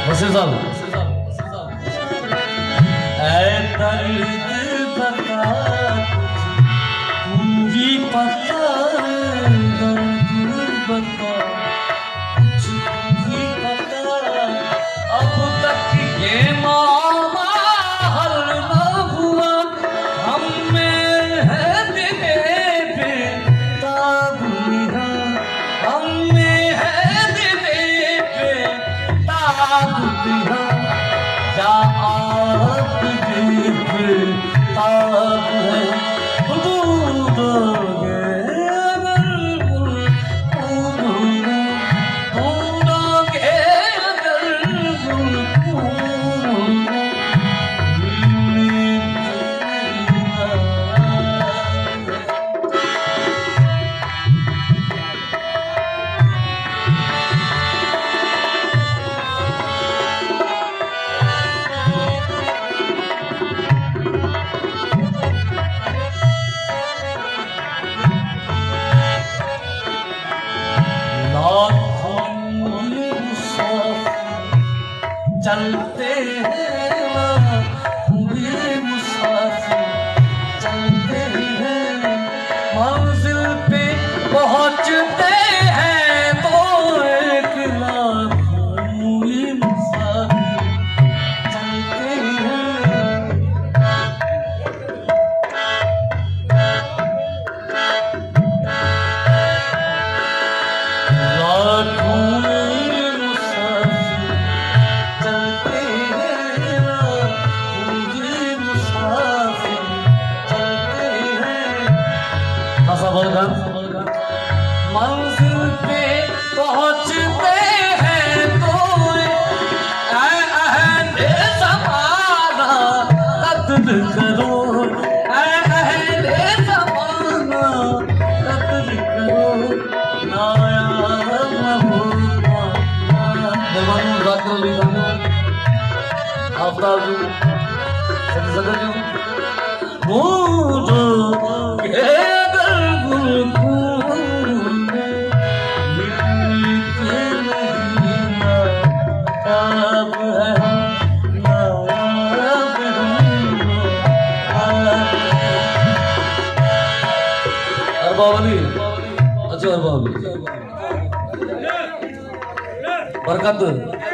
वसीम साहब दर्द बता तू ही पता दर्द बता तू ही पता अब तक ये मामा हल ना हुआ हमें है दिले पे ताबूहा हमें है दिले पे ताबूहा जा आप दिल ताब है चलते हैं मुसाफिर चलते हैं मंजिल पे पहुंचते हैं तो एक लाखों मुसाफिर चलते हैं लाखों मंजिल पे पहुंचते हैं तो अहले ज़माना कत्ल करो अहले ज़माना कत्ल करो नायाब होगा देवान रात लिखा आफ्ताब सदर मुझे के बरकत